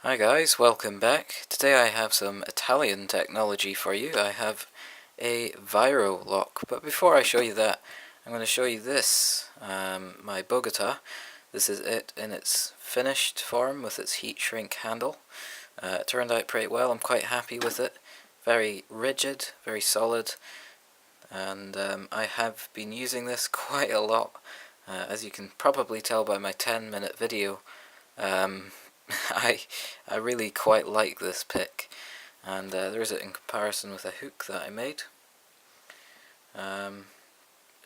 Hi guys, welcome back. Today I have some Italian technology for you. I have a Viro lock, but before I show you that, I'm going to show you this, my Bogota. This is it in its finished form with its heat shrink handle. It turned out pretty well. I'm quite happy with it. Very rigid, very solid, and I have been using this quite a lot. As you can probably tell by my 10-minute video, I really quite like this pick, and there's it in comparison with a hook that I made.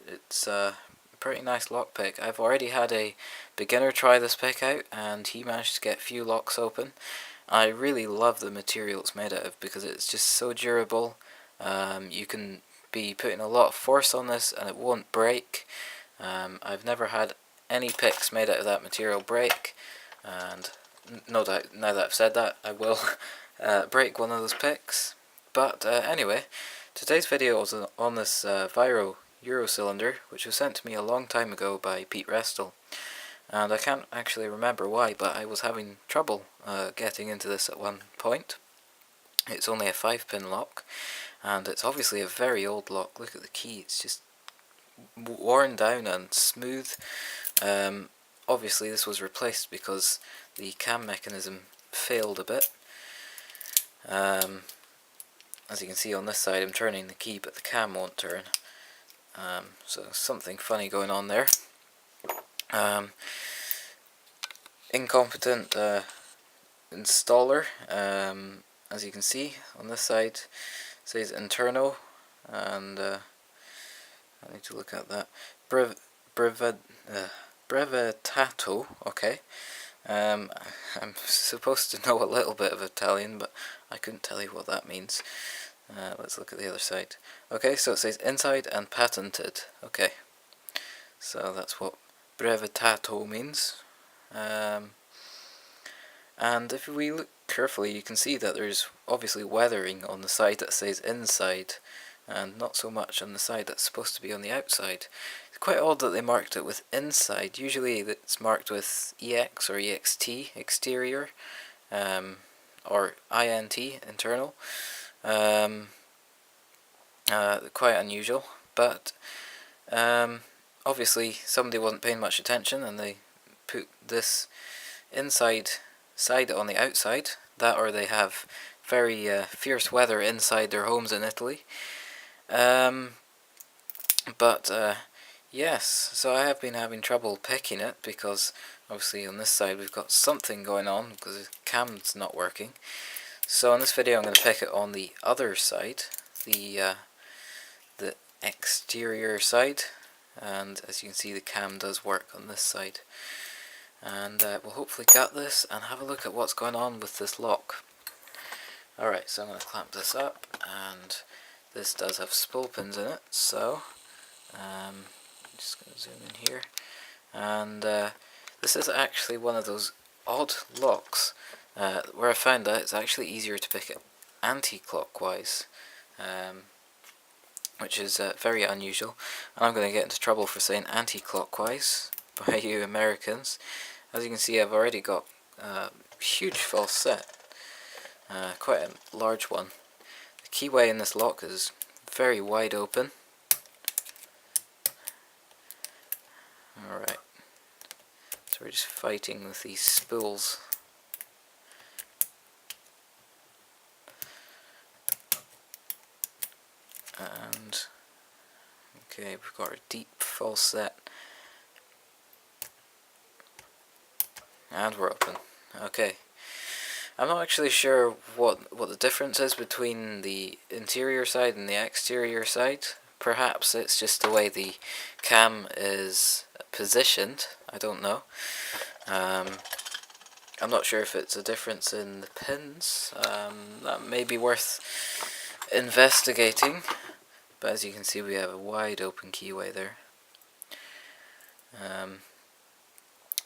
It's a pretty nice lock pick. I've already had a beginner try this pick out, and he managed to get few locks open. I really love the material it's made out of because it's just so durable. You can be putting a lot of force on this and it won't break. I've never had any picks made out of that material break, and no doubt, now that I've said that, I will break one of those picks. But anyway, today's video is on this Viro Euro cylinder, which was sent to me a long time ago by Pete Restel. And I can't actually remember why, but I was having trouble getting into this at one point. It's only a 5-pin lock, and it's obviously a very old lock. Look at the key, it's just worn down and smooth. Obviously this was replaced because the cam mechanism failed a bit. As you can see on this side, I'm turning the key but the cam won't turn. So something funny going on there. Incompetent installer. As you can see on this side, it says internal, and I need to look at that. Brevetato, okay. I'm supposed to know a little bit of Italian, but I couldn't tell you what that means. Let's look at the other side. Okay, so it says inside and patented. Okay, so that's what brevetato means. And if we look carefully, you can see that there's obviously weathering on the side that says inside, and not so much on the side that's supposed to be on the outside. It's quite odd that they marked it with inside. Usually it's marked with EX or EXT, exterior, or INT, internal. Quite unusual, but obviously somebody wasn't paying much attention and they put this inside side on the outside. That, or they have very fierce weather inside their homes in Italy. Yes, so I have been having trouble picking it because obviously on this side we've got something going on because the cam's not working. So in this video I'm going to pick it on the other side, the exterior side, and as you can see the cam does work on this side. And we'll hopefully gut this and have a look at what's going on with this lock. Alright, so I'm going to clamp this up, and this does have spool pins in it, so I'm just going to zoom in here. And this is actually one of those odd locks where I found out it's actually easier to pick it anti-clockwise, which is very unusual. And I'm going to get into trouble for saying anti-clockwise by you Americans. As you can see, I've already got a huge false set, quite a large one. The keyway in this lock is very wide open. Alright, so we're just fighting with these spools. And okay, we've got a deep false set. And we're open. Okay. I'm not actually sure what the difference is between the interior side and the exterior side. Perhaps it's just the way the cam is positioned. I don't know. I'm not sure if it's a difference in the pins. That may be worth investigating. But as you can see, we have a wide open keyway there.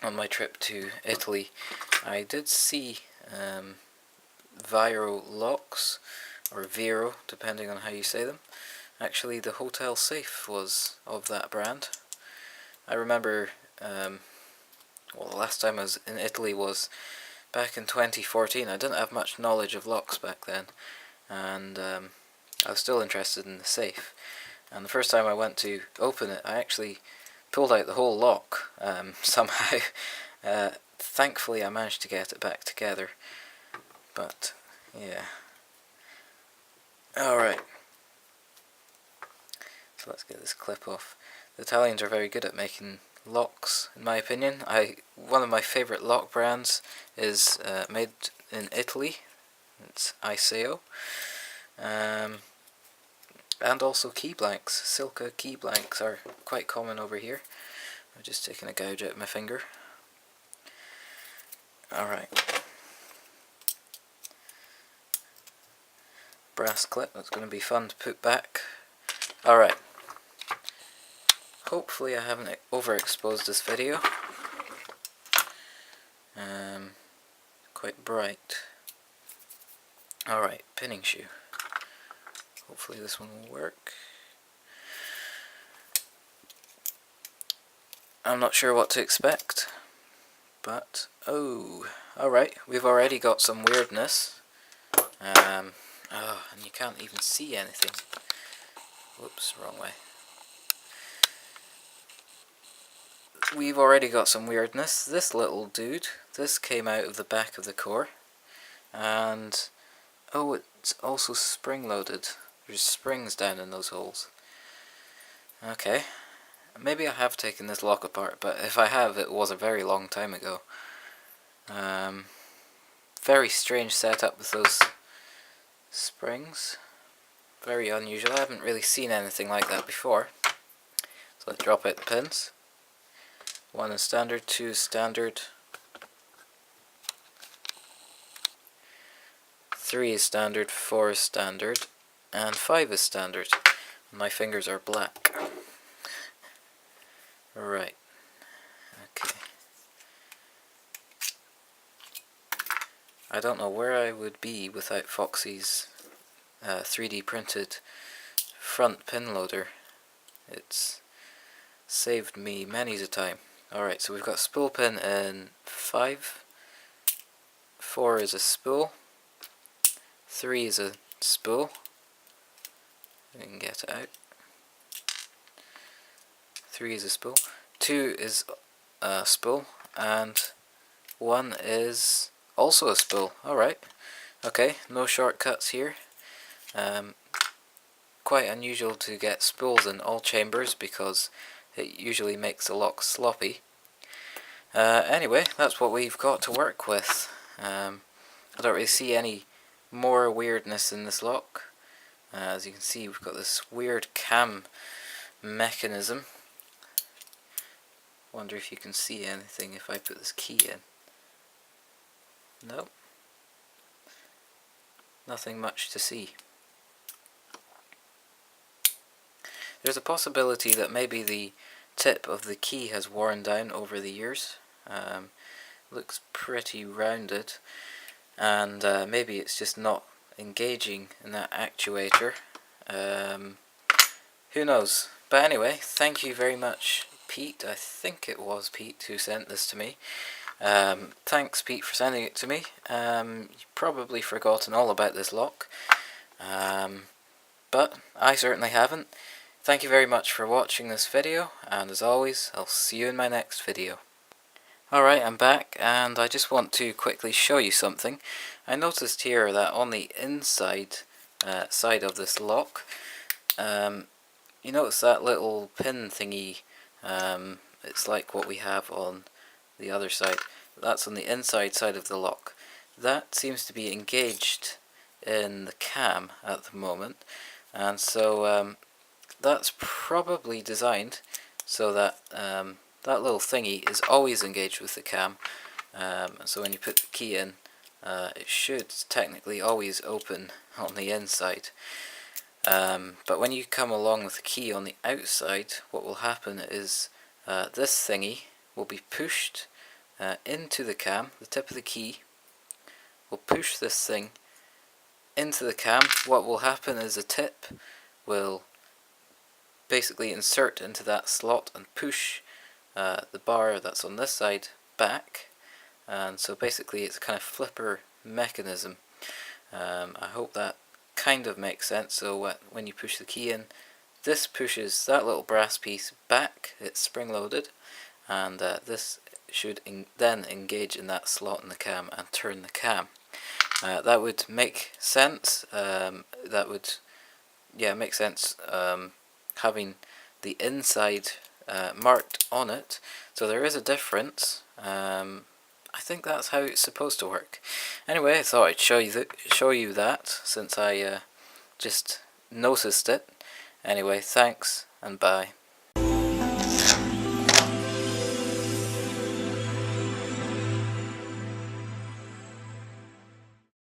On my trip to Italy, I did see Viro locks, or Viro, depending on how you say them. Actually, the hotel safe was of that brand. I remember, well, the last time I was in Italy was back in 2014. I didn't have much knowledge of locks back then, and I was still interested in the safe. And the first time I went to open it, I actually pulled out the whole lock somehow. Thankfully I managed to get it back together, but yeah. Alright, so let's get this clip off. The Italians are very good at making locks, in my opinion. One of my favourite lock brands is made in Italy. It's Iseo. And also key blanks. Silca key blanks are quite common over here. I've just taken a gouge out of my finger. Alright. Brass clip, that's going to be fun to put back. Alright. Hopefully I haven't overexposed this video. Quite bright. Alright, pinning shoe. Hopefully this one will work. I'm not sure what to expect, but oh, alright, we've already got some weirdness. And you can't even see anything. Whoops, wrong way. We've already got some weirdness. This little dude, this came out of the back of the core, and oh, it's also spring loaded. There's springs down in those holes. Okay, maybe I have taken this lock apart, but if I have, it was a very long time ago. Very strange setup with those springs. Very unusual. I haven't really seen anything like that before. So let's drop out the pins. 1 is standard, 2 is standard, 3 is standard, 4 is standard, and 5 is standard. My fingers are black. Right. Okay. I don't know where I would be without Foxy's 3D printed front pin loader. It's saved me many's a time. Alright, so we've got spool pin in 5, 4 is a spool, 3 is a spool, we can get it out, 3 is a spool, 2 is a spool, and 1 is also a spool. Alright, okay, no shortcuts here. Quite unusual to get spools in all chambers because it usually makes the lock sloppy. Anyway, that's what we've got to work with. I don't really see any more weirdness in this lock. As you can see, we've got this weird cam mechanism. Wonder if you can see anything if I put this key in. Nope. Nothing much to see. There's a possibility that maybe the tip of the key has worn down over the years. Looks pretty rounded, and maybe it's just not engaging in that actuator. Who knows? But anyway, thank you very much, Pete. I think it was Pete who sent this to me. Thanks, Pete, for sending it to me. You've probably forgotten all about this lock, but I certainly haven't. Thank you very much for watching this video, and as always, I'll see you in my next video. Alright, I'm back, and I just want to quickly show you something. I noticed here that on the inside side of this lock, you notice that little pin thingy, it's like what we have on the other side. That's on the inside side of the lock. That seems to be engaged in the cam at the moment, and so that's probably designed so that that little thingy is always engaged with the cam, so when you put the key in, it should technically always open on the inside. But when you come along with the key on the outside, what will happen is this thingy will be pushed into the cam. The tip of the key will push this thing into the cam. What will happen is the tip will basically insert into that slot and push the bar that's on this side back, and so basically it's a kind of flipper mechanism. I hope that kind of makes sense. So when you push the key in, this pushes that little brass piece back, it's spring loaded, and this should then engage in that slot in the cam and turn the cam. That would make sense. That would, yeah, make sense. Having the inside marked on it, so there is a difference. I think that's how it's supposed to work. Anyway, I thought I'd show you that since I just noticed it. Anyway, thanks and bye.